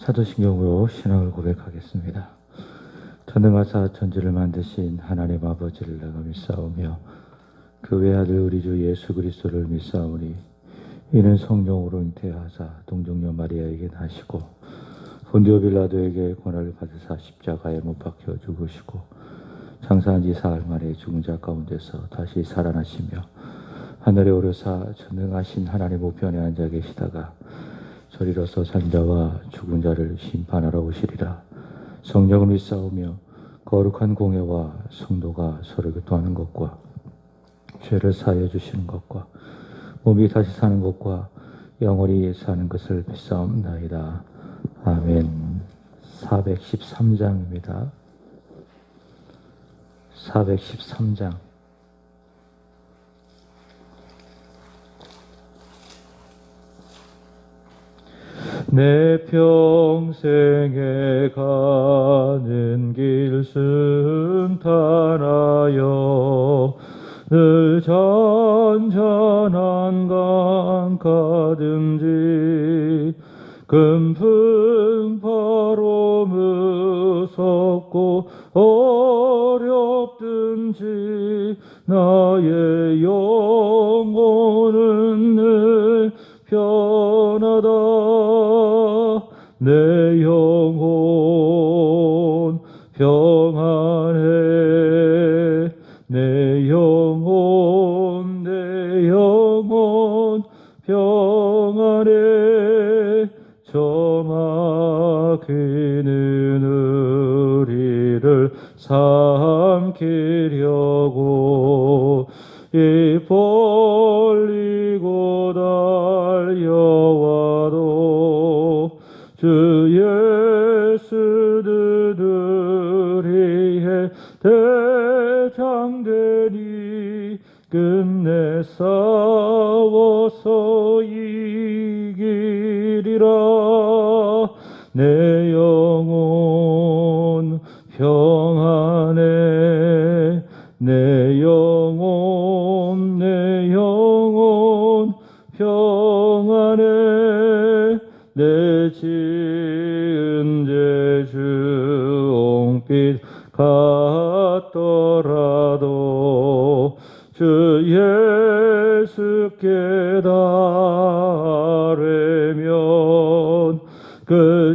사도신경으로 신앙을 고백하겠습니다. 전능하사 천지를 만드신 하나님 아버지를 내가 믿사오며 그 외아들 우리 주 예수 그리스도를 믿사오니 이는 성령으로 잉태하사 동정녀 마리아에게 나시고 본디오 빌라도에게 고난을 받으사 십자가에 못 박혀 죽으시고 장사한 지 사흘 만에 죽은 자 가운데서 다시 살아나시며 하늘에 오르사 전능하신 하나님 우편에 앉아 계시다가 저리로서 산 자와 죽은 자를 심판하러 오시리라. 성령을 믿사오며 거룩한 공예와 성도가 서로 교통하는 것과 죄를 사하여 주시는 것과 몸이 다시 사는 것과 영원히 사는 것을 믿사옵나이다. 아멘. 413장입니다. 413장. 내 평생에 가는 길 순탄하여 늘 잔잔한 강 가든지 금풍바로 무섭고 어렵든지 나의 영혼은 늘 편하다. 내 영혼 평안해. 내 영혼 평안해. 저 막히는 우리를 삼키려고 입 벌리고 달려와도 주 예수 드리해 대장되니 끝내 싸워서 이기리라. 내 영혼 평안해. 내 영혼 평안해. 내 지은 죄 주홍빛 같더라도 주 예수께 달으면 그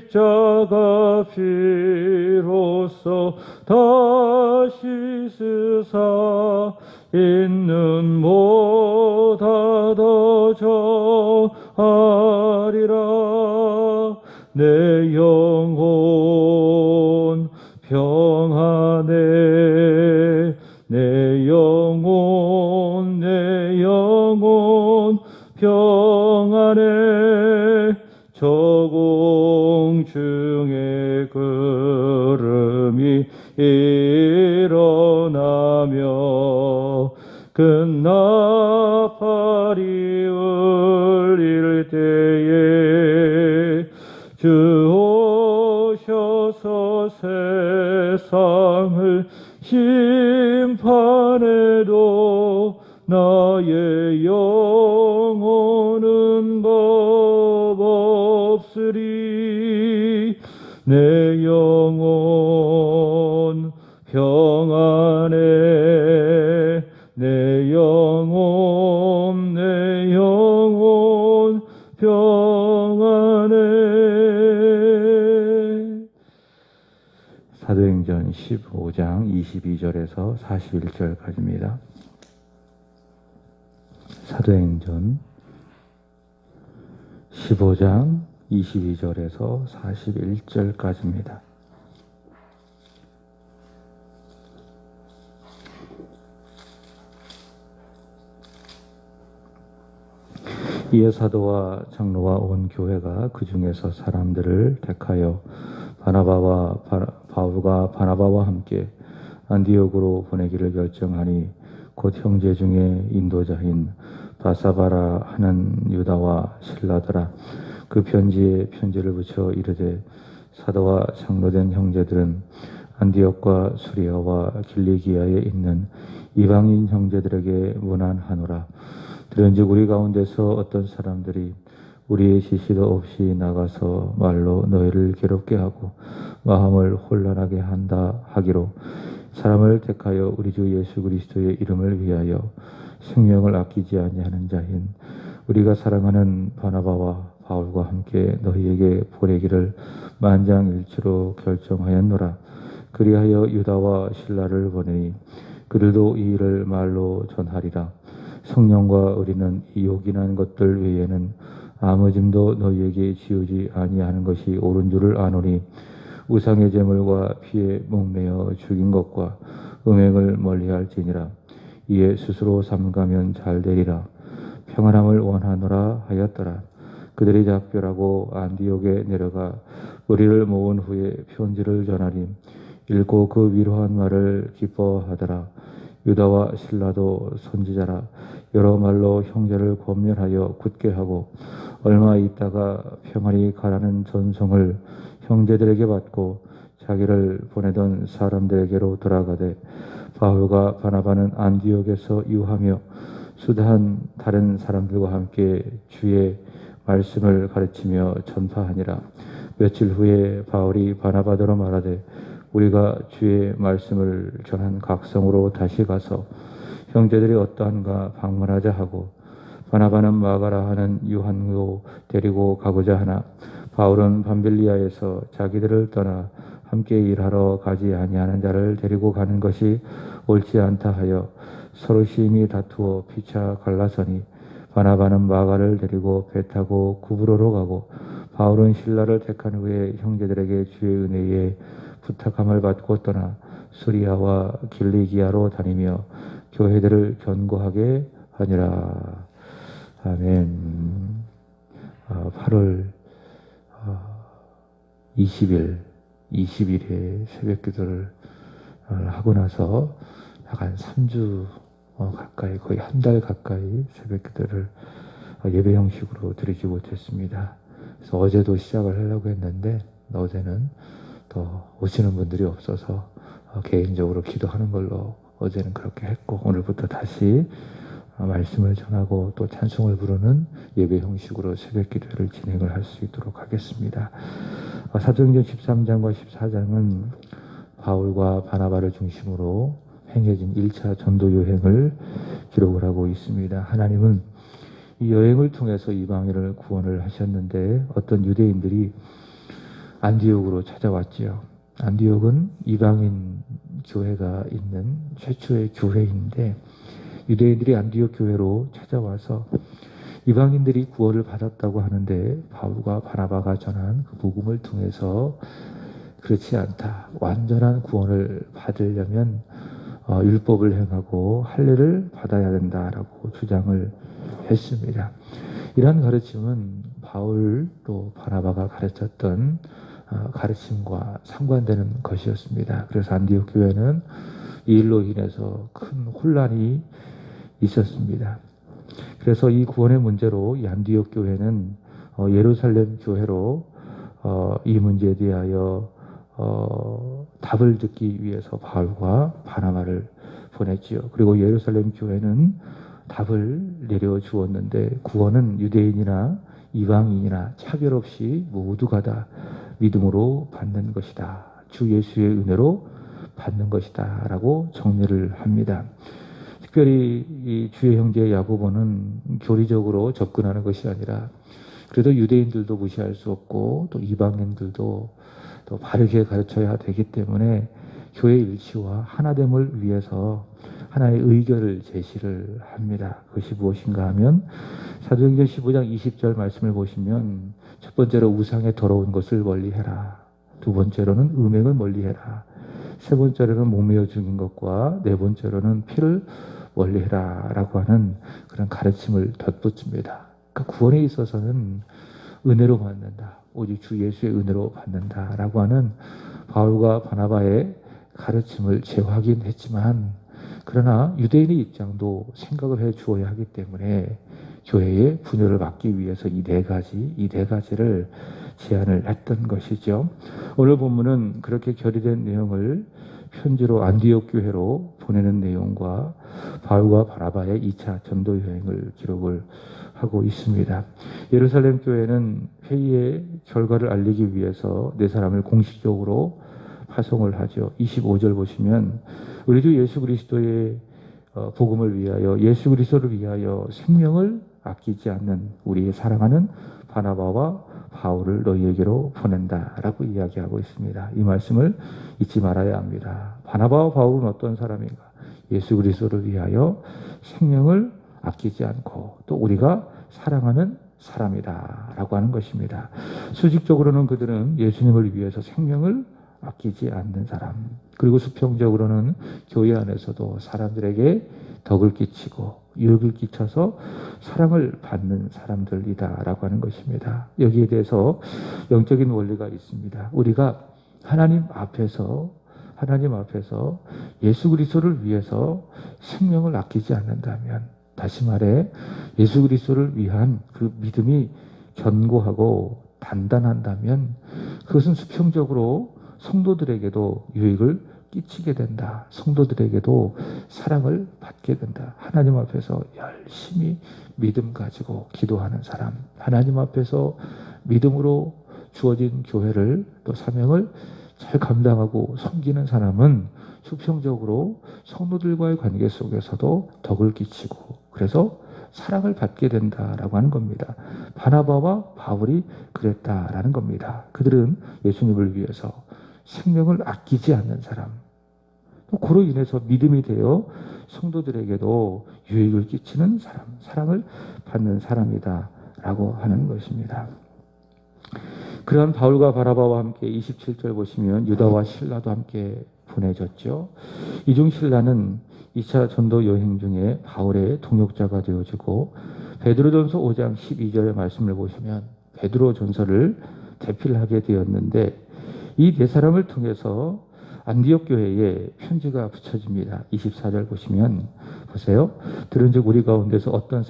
십자가 피로써 다시 쓰사 있는 못하다 정하리라. 내 영혼 평안해. 내 영혼 평안해. 저공중에 구름이 일어나며 큰 나팔이 울릴 때에 주 오셔서 세상을 심판해도 나의 영혼은 법 없으리. 내 영혼 평안해. 내 영혼 평안해. 사도행전 15장 22절에서 41절까지입니다. 사도행전 15장 22절에서 41절까지입니다. 이에 사도와 장로와 온 교회가 그 중에서 사람들을 택하여 바울과 바나바와 함께 안디옥으로 보내기를 결정하니 곧 형제 중에 인도자인 바사바라 하는 유다와 실라더라. 그 편지에 편지를 붙여 이르되 사도와 장로된 형제들은 안디옥과 수리아와 길리기아에 있는 이방인 형제들에게 문안하노라. 들은즉 우리 가운데서 어떤 사람들이 우리의 지시도 없이 나가서 말로 너희를 괴롭게 하고 마음을 혼란하게 한다 하기로 사람을 택하여 우리 주 예수 그리스도의 이름을 위하여 생명을 아끼지 아니하는 자인 우리가 사랑하는 바나바와 바울과 함께 너희에게 보내기를 만장일치로 결정하였노라. 그리하여 유다와 실라를 보내니 그들도 이 일을 말로 전하리라. 성령과 우리는 이 요긴한 것들 외에는 아무 짐도 너희에게 지우지 아니하는 것이 옳은 줄을 아노니 우상의 제물과 피에 목매어 죽인 것과 음행을 멀리할지니라. 이에 스스로 삼가면 잘 되리라. 평안함을 원하노라 하였더라. 그들이 작별하고 안디옥에 내려가 우리를 모은 후에 편지를 전하니 읽고 그 위로한 말을 기뻐하더라. 유다와 실라도 선지자라. 여러 말로 형제를 권면하여 굳게 하고 얼마 있다가 평안히 가라는 전송을 형제들에게 받고 자기를 보내던 사람들에게로 돌아가되 바울과 바나바는 안디옥에서 유하며 수다한 다른 사람들과 함께 주의 말씀을 가르치며 전파하니라. 며칠 후에 바울이 바나바더러 말하되 우리가 주의 말씀을 전한 각성으로 다시 가서 형제들이 어떠한가 방문하자 하고 바나바는 마가라 하는 유한도 데리고 가고자 하나 바울은 밤빌리아에서 자기들을 떠나 함께 일하러 가지 아니하는 자를 데리고 가는 것이 옳지 않다 하여 서로 심히 다투어 피차 갈라서니 바나바는 마가를 데리고 배 타고 구브로로 가고 바울은 실라를 택한 후에 형제들에게 주의 은혜에 부탁함을 받고 떠나 수리아와 길리기아로 다니며 교회들을 견고하게 하니라. 아멘. 8월 20일, 20일에 새벽 기도를 하고 나서 약 한 3주 가까이, 거의 한 달 가까이 새벽 기도를 예배 형식으로 드리지 못했습니다. 그래서 어제도 시작을 하려고 했는데 어제는 또 오시는 분들이 없어서 개인적으로 기도하는 걸로 어제는 그렇게 했고 오늘부터 다시 말씀을 전하고 또 찬송을 부르는 예배 형식으로 새벽 기도를 진행을 할 수 있도록 하겠습니다. 사도행전 13장과 14장은 바울과 바나바를 중심으로 행해진 1차 전도 여행을 기록을 하고 있습니다. 하나님은 이 여행을 통해서 이방인을 구원을 하셨는데 어떤 유대인들이 안디옥으로 찾아왔지요. 안디옥은 이방인 교회가 있는 최초의 교회인데 유대인들이 안디옥 교회로 찾아와서 이방인들이 구원을 받았다고 하는데 바울과 바나바가 전한 그 복음을 통해서 그렇지 않다. 완전한 구원을 받으려면 율법을 행하고 할례를 받아야 된다라고 주장을 했습니다. 이러한 가르침은 바울 또 바나바가 가르쳤던 가르침과 상관되는 것이었습니다. 그래서 안디옥 교회는 이 일로 인해서 큰 혼란이 있었습니다. 그래서 이 구원의 문제로 이 안디옥 교회는 예루살렘 교회로 이 문제에 대하여 답을 듣기 위해서 바울과 바나바를 보냈지요. 그리고 예루살렘 교회는 답을 내려주었는데 구원은 유대인이나 이방인이나 차별 없이 모두가 다 믿음으로 받는 것이다. 주 예수의 은혜로 받는 것이다 라고 정리를 합니다. 특별히 이 주의 형제 야고보는 교리적으로 접근하는 것이 아니라 그래도 유대인들도 무시할 수 없고 또 이방인들도 또 바르게 가르쳐야 되기 때문에 교회 일치와 하나됨을 위해서 하나의 의견을 제시를 합니다. 그것이 무엇인가 하면 사도행전 15장 20절 말씀을 보시면 첫 번째로 우상의 더러운 것을 멀리해라. 두 번째로는 음행을 멀리해라. 세 번째로는 목매어 죽인 것과 네 번째로는 피를 멀리해라 라고 하는 그런 가르침을 덧붙입니다. 그러니까 구원에 있어서는 은혜로 받는다. 오직 주 예수의 은혜로 받는다 라고 하는 바울과 바나바의 가르침을 재확인했지만 그러나 유대인의 입장도 생각을 해 주어야 하기 때문에 교회의 분열을 막기 위해서 이 네 가지를 제안을 했던 것이죠. 오늘 본문은 그렇게 결의된 내용을 편지로 안디옥 교회로 보내는 내용과 바울과 바나바의 2차 전도 여행을 기록을 하고 있습니다. 예루살렘 교회는 회의의 결과를 알리기 위해서 네 사람을 공식적으로 파송을 하죠. 25절 보시면 우리 주 예수 그리스도의 복음을 위하여, 예수 그리스도를 위하여 생명을 아끼지 않는 우리의 사랑하는 바나바와 바울을 너희에게로 보낸다라고 이야기하고 있습니다. 이 말씀을 잊지 말아야 합니다. 바나바와 바울은 어떤 사람인가? 예수 그리스도를 위하여 생명을 아끼지 않고 또 우리가 사랑하는 사람이다라고 하는 것입니다. 수직적으로는 그들은 예수님을 위해서 생명을 아끼지 않는 사람, 그리고 수평적으로는 교회 안에서도 사람들에게 덕을 끼치고 유익을 끼쳐서 사랑을 받는 사람들이다라고 하는 것입니다. 여기에 대해서 영적인 원리가 있습니다. 우리가 하나님 앞에서 예수 그리스도를 위해서 생명을 아끼지 않는다면, 다시 말해 예수 그리스도를 위한 그 믿음이 견고하고 단단한다면 그것은 수평적으로 성도들에게도 유익을 끼치게 된다. 성도들에게도 사랑을 받게 된다. 하나님 앞에서 열심히 믿음 가지고 기도하는 사람, 하나님 앞에서 믿음으로 주어진 교회를 또 사명을 잘 감당하고 섬기는 사람은 수평적으로 성도들과의 관계 속에서도 덕을 끼치고 그래서 사랑을 받게 된다라고 하는 겁니다. 바나바와 바울이 그랬다라는 겁니다. 그들은 예수님을 위해서 생명을 아끼지 않는 사람, 또 그로 인해서 믿음이 되어 성도들에게도 유익을 끼치는 사람, 사랑을 받는 사람이다라고 하는 것입니다. 그러한 바울과 바나바와 함께 27절 보시면 유다와 실라도 함께 보내졌죠. 이 중 실라는 2차 전도 여행 중에 바울의 동역자가 되어지고, 베드로전서 5장 12절의 말씀을 보시면 베드로 전서를 대필하게 되었는데, 이 네 사람을 통해서 안디옥 교회에 편지가 붙여집니다. 24절 보시면 보세요. 들은즉 우리 가운데서 어떤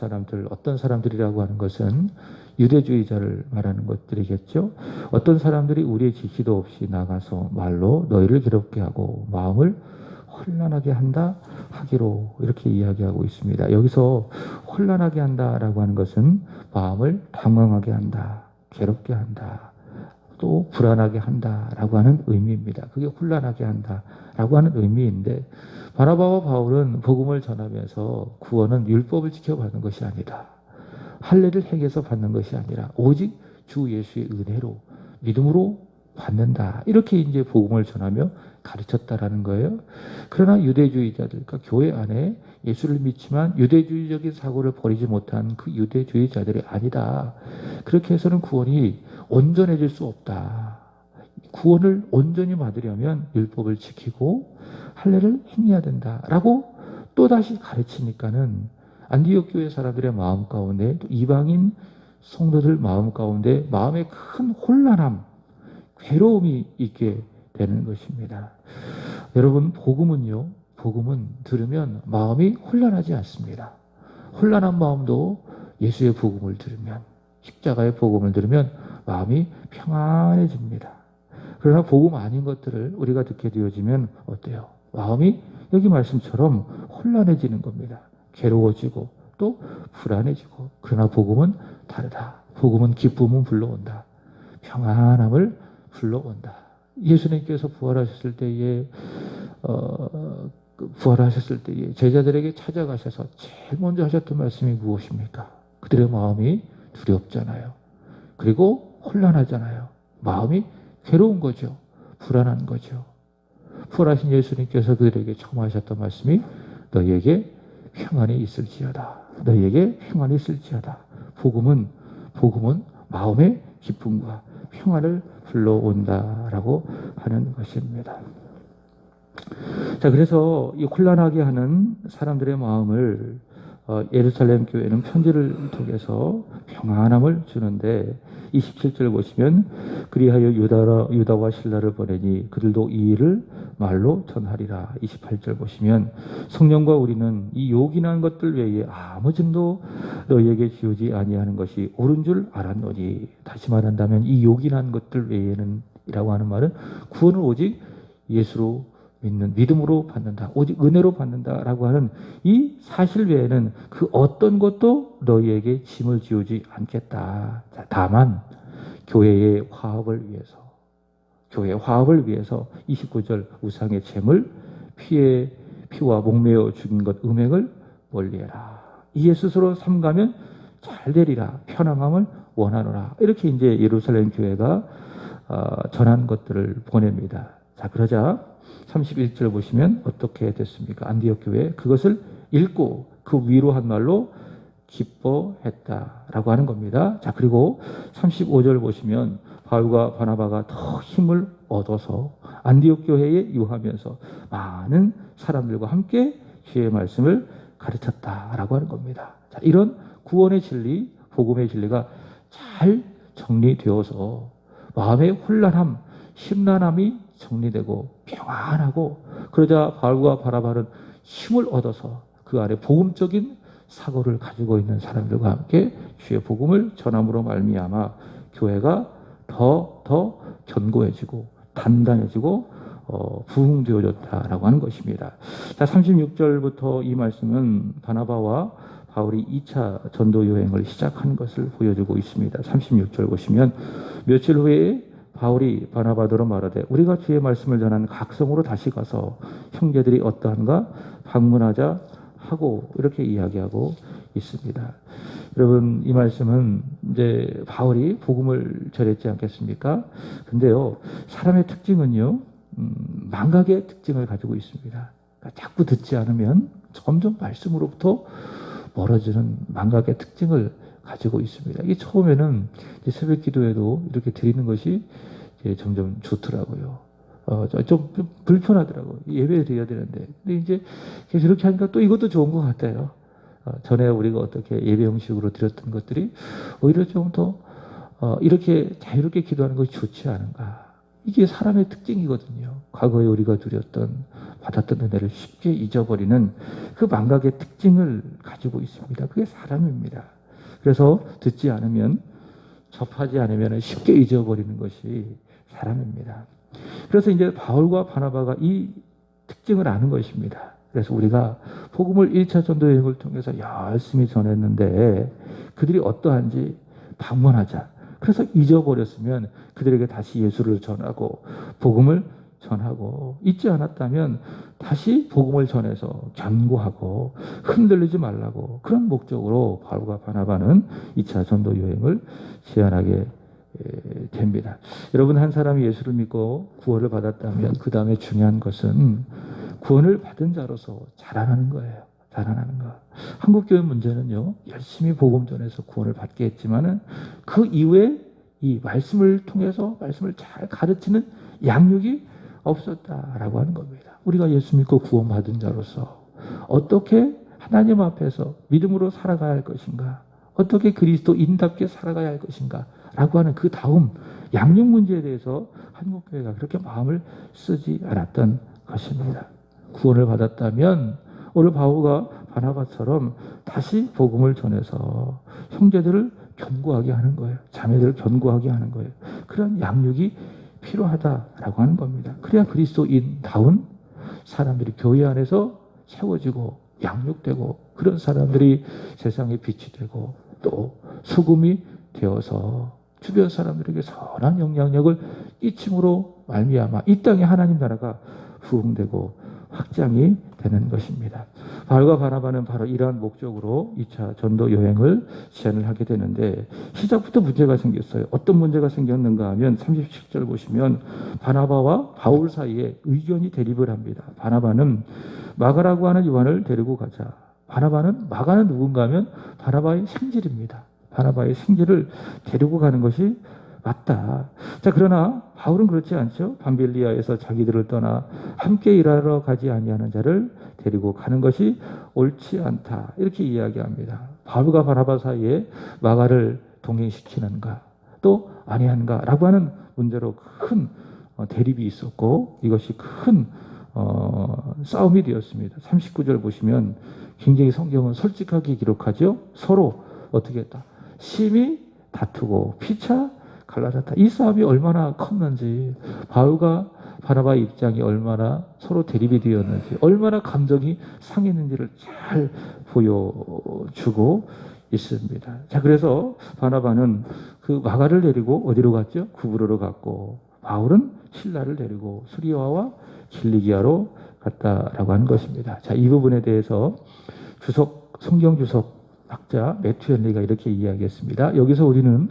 사람들이라고 하는 것은 유대주의자를 말하는 것들이겠죠. 어떤 사람들이 우리의 지시도 없이 나가서 말로 너희를 괴롭게 하고 마음을 혼란하게 한다 하기로, 이렇게 이야기하고 있습니다. 여기서 혼란하게 한다라고 하는 것은 마음을 당황하게 한다, 괴롭게 한다, 또 불안하게 한다라고 하는 의미입니다. 그게 혼란하게 한다라고 하는 의미인데, 바나바와 바울은 복음을 전하면서 구원은 율법을 지켜받는 것이 아니다, 할례를 행해서 받는 것이 아니라 오직 주 예수의 은혜로 믿음으로 받는다, 이렇게 이제 복음을 전하며 가르쳤다라는 거예요. 그러나 유대주의자들, 그러니까 교회 안에 예수를 믿지만 유대주의적인 사고를 버리지 못한 그 유대주의자들이 아니다, 그렇게 해서는 구원이 온전해질 수 없다, 구원을 온전히 받으려면 율법을 지키고 할례를 행해야 된다라고 또다시 가르치니까는 안디옥 교회 사람들의 마음 가운데, 또 이방인 성도들 마음 가운데 마음에 큰 혼란함, 괴로움이 있게 되는 것입니다. 여러분, 복음은 들으면 마음이 혼란하지 않습니다. 혼란한 마음도 예수의 복음을 들으면, 십자가의 복음을 들으면 마음이 평안해집니다. 그러나 복음 아닌 것들을 우리가 듣게 되어지면 어때요? 마음이 여기 말씀처럼 혼란해지는 겁니다. 괴로워지고 또 불안해지고. 그러나 복음은 다르다. 복음은 기쁨은 불러온다, 평안함을 불러온다. 예수님께서 부활하셨을 때에 제자들에게 찾아가셔서 제일 먼저 하셨던 말씀이 무엇입니까? 그들의 마음이 두렵잖아요. 그리고 혼란하잖아요. 마음이 괴로운 거죠. 불안한 거죠. 부활하신 예수님께서 그들에게 처음 하셨던 말씀이 너희에게 평안이 있을지어다. 너희에게 평안이 있을지어다. 복음은 마음의 기쁨과 평안을 불러온다라고 하는 것입니다. 자, 그래서 이 혼란하게 하는 사람들의 마음을 예루살렘 교회는 편지를 통해서 평안함을 주는데, 27절 보시면 그리하여 유다와 실라를 보내니 그들도 이 일을 말로 전하리라. 28절 보시면 성령과 우리는 이 요긴한 것들 외에 아무 증도 너희에게 지우지 아니하는 것이 옳은 줄 알았노니. 다시 말한다면 이 요긴한 것들 외에는 이라고 하는 말은 구원은 오직 예수로 믿는, 믿음으로 받는다, 오직 은혜로 받는다라고 하는 이 사실 외에는 그 어떤 것도 너희에게 짐을 지우지 않겠다. 자, 다만 교회의 화합을 위해서 29절 우상의 잼을 피와 목매어 죽인 것 음행을 멀리해라. 이에 스스로 삼가면 잘 되리라. 편안함을 원하노라. 이렇게 이제 예루살렘 교회가 전한 것들을 보냅니다. 자, 그러자 31절 보시면 어떻게 됐습니까? 안디옥 교회 그것을 읽고 그 위로한 말로 기뻐했다라고 하는 겁니다. 자, 그리고 35절 보시면 바울과 바나바가 더 힘을 얻어서 안디옥 교회에 유하면서 많은 사람들과 함께 주의 말씀을 가르쳤다라고 하는 겁니다. 자, 이런 구원의 진리, 복음의 진리가 잘 정리되어서 마음의 혼란함, 심란함이 정리되고 평안하고, 그러자 바울과 바나바는 힘을 얻어서 그 안에 복음적인 사고를 가지고 있는 사람들과 함께 주의 복음을 전함으로 말미암아 교회가 더 견고해지고 단단해지고 부흥되어졌다라고 하는 것입니다. 자, 36절부터 이 말씀은 바나바와 바울이 2차 전도 여행을 시작한 것을 보여주고 있습니다. 36절 보시면 며칠 후에 바울이 바나바더러 말하되 우리가 주의 말씀을 전하는 각성으로 다시 가서 형제들이 어떠한가 방문하자 하고 이렇게 이야기하고 있습니다. 여러분, 이 말씀은 이제 바울이 복음을 전했지 않겠습니까? 근데요, 사람의 특징은요, 망각의 특징을 가지고 있습니다. 그러니까 자꾸 듣지 않으면 점점 말씀으로부터 멀어지는 망각의 특징을 가지고 있습니다. 이게 처음에는 새벽 기도에도 이렇게 드리는 것이 점점 좋더라고요. 좀 불편하더라고요. 예배 드려야 되는데. 근데 이제 계속 이렇게 하니까 또 이것도 좋은 것 같아요. 전에 우리가 어떻게 예배 형식으로 드렸던 것들이 오히려 좀 더 이렇게 자유롭게 기도하는 것이 좋지 않은가. 이게 사람의 특징이거든요. 과거에 우리가 누렸던, 받았던 은혜를 쉽게 잊어버리는 그 망각의 특징을 가지고 있습니다. 그게 사람입니다. 그래서 듣지 않으면, 접하지 않으면 쉽게 잊어버리는 것이 사람입니다. 그래서 이제 바울과 바나바가 이 특징을 아는 것입니다. 그래서 우리가 복음을 1차 전도 여행을 통해서 열심히 전했는데 그들이 어떠한지 방문하자. 그래서 잊어버렸으면 그들에게 다시 예수를 전하고 복음을 전하고, 잊지 않았다면 다시 복음을 전해서 견고하고 흔들리지 말라고, 그런 목적으로 바울과 바나바는 2차 전도 여행을 제안하게 됩니다. 여러분, 한 사람이 예수를 믿고 구원을 받았다면 그 다음에 중요한 것은 구원을 받은 자로서 자라나는 거예요. 자라나는 거. 한국교회 문제는요, 열심히 복음 전해서 구원을 받게 했지만은 그 이후에 이 말씀을 통해서 말씀을 잘 가르치는 양육이 없었다라고 하는 겁니다. 우리가 예수 믿고 구원받은 자로서 어떻게 하나님 앞에서 믿음으로 살아가야 할 것인가, 어떻게 그리스도인답게 살아가야 할 것인가 라고 하는 그 다음 양육 문제에 대해서 한국교회가 그렇게 마음을 쓰지 않았던 것입니다. 구원을 받았다면 오늘 바울과 바나바처럼 다시 복음을 전해서 형제들을 견고하게 하는 거예요. 자매들을 견고하게 하는 거예요. 그런 양육이 필요하다라고 하는 겁니다. 그래야 그리스도인다운 사람들이 교회 안에서 세워지고 양육되고, 그런 사람들이 세상에 빛이 되고 또 소금이 되어서 주변 사람들에게 선한 영향력을 끼침으로 말미암아 이 땅에 하나님 나라가 부흥되고 확장이 되는 것입니다. 바울과 바나바는 바로 이러한 목적으로 2차 전도 여행을 제안을 하게 되는데 시작부터 문제가 생겼어요. 어떤 문제가 생겼는가 하면 37절 보시면 바나바와 바울 사이에 의견이 대립을 합니다. 바나바는 마가라고 하는 요한을 데리고 가자. 바나바는, 마가는 누군가 하면 바나바의 생질입니다. 바나바의 생질을 데리고 가는 것이 맞다. 자, 그러나 바울은 그렇지 않죠. 밤빌리아에서 자기들을 떠나 함께 일하러 가지 아니하는 자를 데리고 가는 것이 옳지 않다. 이렇게 이야기합니다. 바울과 바나바 사이에 마가를 동행시키는가 또 아니하는가라고 하는 문제로 큰 대립이 있었고, 이것이 큰 싸움이 되었습니다. 39절 보시면 굉장히 성경은 솔직하게 기록하죠. 서로 어떻게 했다? 심히 다투고 피차 갈라졌다. 이 싸움이 얼마나 컸는지 바울과 바나바의 입장이 얼마나 서로 대립이 되었는지, 얼마나 감정이 상했는지를 잘 보여주고 있습니다. 자, 그래서 바나바는 그 마가를 데리고 어디로 갔죠? 구브로로 갔고, 바울은 실라를 데리고 수리아와 길리기아로 갔다라고 하는 것입니다. 자, 이 부분에 대해서 성경 주석 학자 매튜 헨리가 이렇게 이야기했습니다. 여기서 우리는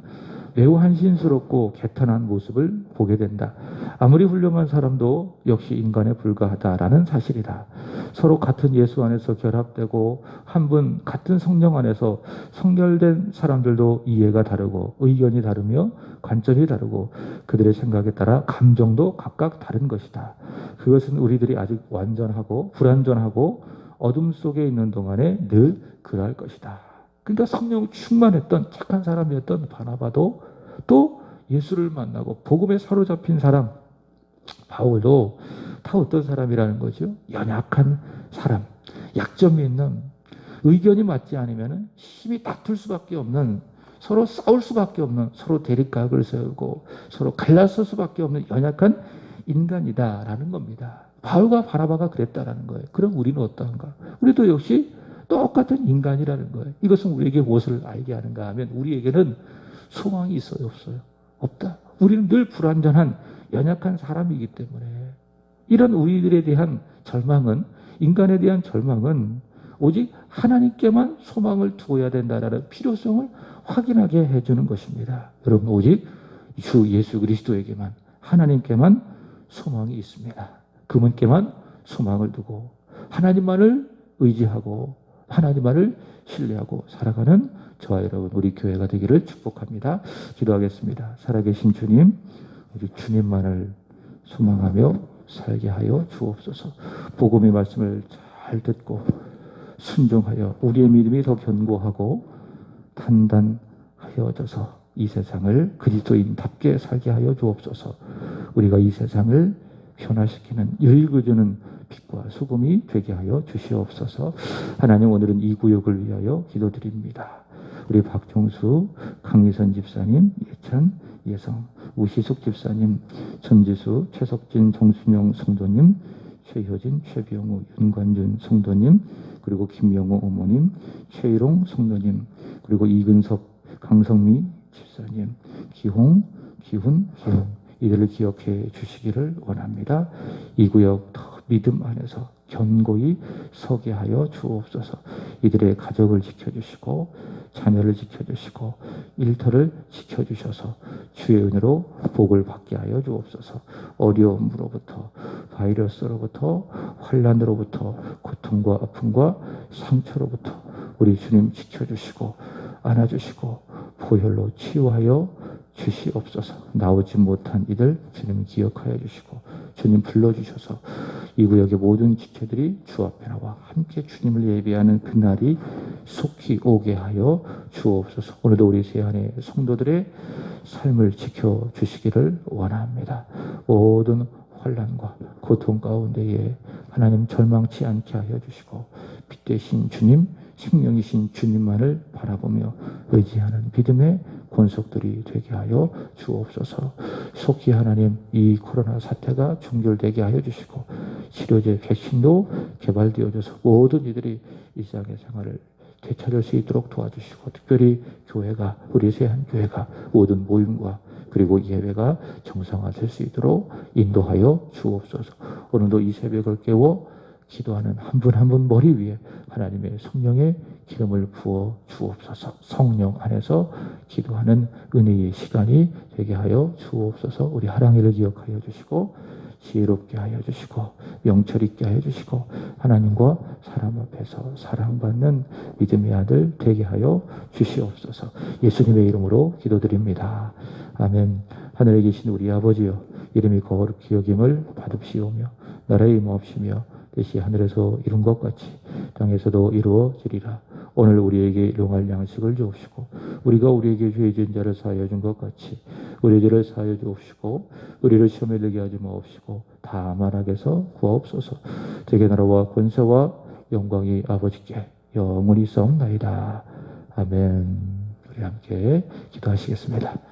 매우 한신스럽고 개탄한 모습을 보게 된다. 아무리 훌륭한 사람도 역시 인간에 불과하다라는 사실이다. 서로 같은 예수 안에서 결합되고 한 분 같은 성령 안에서 성결된 사람들도 이해가 다르고 의견이 다르며 관점이 다르고 그들의 생각에 따라 감정도 각각 다른 것이다. 그것은 우리들이 아직 완전하고 불완전하고 어둠 속에 있는 동안에 늘 그럴 것이다. 그러니까 성령 충만했던 착한 사람이었던 바나바도 또 예수를 만나고 복음에 사로잡힌 사람 바울도 다 어떤 사람이라는 거죠? 연약한 사람, 약점이 있는, 의견이 맞지 않으면 힘이 다툴 수밖에 없는, 서로 싸울 수밖에 없는, 서로 대립각을 세우고 서로 갈라설 수밖에 없는 연약한 인간이다라는 겁니다. 바울과 바나바가 그랬다라는 거예요. 그럼 우리는 어떠한가? 우리도 역시 똑같은 인간이라는 거예요. 이것은 우리에게 무엇을 알게 하는가 하면 우리에게는 소망이 있어요, 없어요? 없다. 우리는 늘 불완전한 연약한 사람이기 때문에 이런 우리들에 대한 절망은, 인간에 대한 절망은 오직 하나님께만 소망을 두어야 된다라는 필요성을 확인하게 해주는 것입니다. 여러분, 오직 주 예수 그리스도에게만, 하나님께만 소망이 있습니다. 그분께만 소망을 두고 하나님만을 의지하고 하나님만을 신뢰하고 살아가는 저와 여러분, 우리 교회가 되기를 축복합니다. 기도하겠습니다. 살아계신 주님, 우리 주님만을 소망하며 살게 하여 주옵소서. 복음의 말씀을 잘 듣고 순종하여 우리의 믿음이 더 견고하고 단단하여져서 이 세상을 그리스도인답게 살게 하여 주옵소서. 우리가 이 세상을 변화시키는 유익을 주는 빛과 소금이 되게 하여 주시옵소서. 하나님, 오늘은 이 구역을 위하여 기도드립니다. 우리 박종수, 강미선 집사님, 예찬, 예성, 우시숙 집사님, 전지수, 최석진, 정순영 성도님, 최효진, 최병우, 윤관준 성도님, 그리고 김영호 어머님, 최일홍 성도님, 그리고 이근석, 강성미 집사님, 기홍, 기훈, 기홍, 이들을 기억해 주시기를 원합니다. 이 구역 더 믿음 안에서 견고히 서게 하여 주옵소서. 이들의 가족을 지켜주시고 자녀를 지켜주시고 일터를 지켜주셔서 주의 은혜로 복을 받게 하여 주옵소서. 어려움으로부터, 바이러스로부터, 환난으로부터, 고통과 아픔과 상처로부터 우리 주님 지켜주시고 안아주시고 보혈로 치유하여 주시옵소서. 나오지 못한 이들 주님 기억하여 주시고 주님 불러주셔서 이 구역의 모든 지체들이 주 앞에 나와 함께 주님을 예배하는 그날이 속히 오게 하여 주옵소서. 오늘도 우리 세안의 성도들의 삶을 지켜주시기를 원합니다. 모든 환난과 고통 가운데에 하나님 절망치 않게 하여 주시고 빛 되신 주님, 생명이신 주님만을 바라보며 의지하는 믿음의 권속들이 되게 하여 주옵소서. 속히 하나님, 이 코로나 사태가 종결되게 하여 주시고 치료제 백신도 개발되어져서 모든 이들이 일상의 생활을 되찾을 수 있도록 도와주시고 특별히 교회가, 우리 세한교회가 모든 모임과 그리고 예배가 정상화될 수 있도록 인도하여 주옵소서. 오늘도 이 새벽을 깨워 기도하는 한 분 한 분 머리 위에 하나님의 성령의 기름을 부어 주옵소서. 성령 안에서 기도하는 은혜의 시간이 되게 하여 주옵소서. 우리 하랑이를 기억하여 주시고 지혜롭게 하여 주시고 명철 있게 하여 주시고 하나님과 사람 앞에서 사랑받는 믿음의 아들 되게 하여 주시옵소서. 예수님의 이름으로 기도드립니다. 아멘. 하늘에 계신 우리 아버지여, 이름이 거룩히 여김을 받읍시오며 나라의 임하옵시며 뜻이 하늘에서 이룬 것 같이 땅에서도 이루어지리라. 오늘 우리에게 일용할 양식을 주옵시고 우리가 우리에게 죄 지은 자를 사하여 준 것 같이 우리 죄를 사하여 주옵시고 우리를 시험에 들게 하지 마옵시고 다만 악에서 구하옵소서. 되게 나라와 권세와 영광이 아버지께 영원히 있사옵나이다. 아멘. 우리 함께 기도하시겠습니다.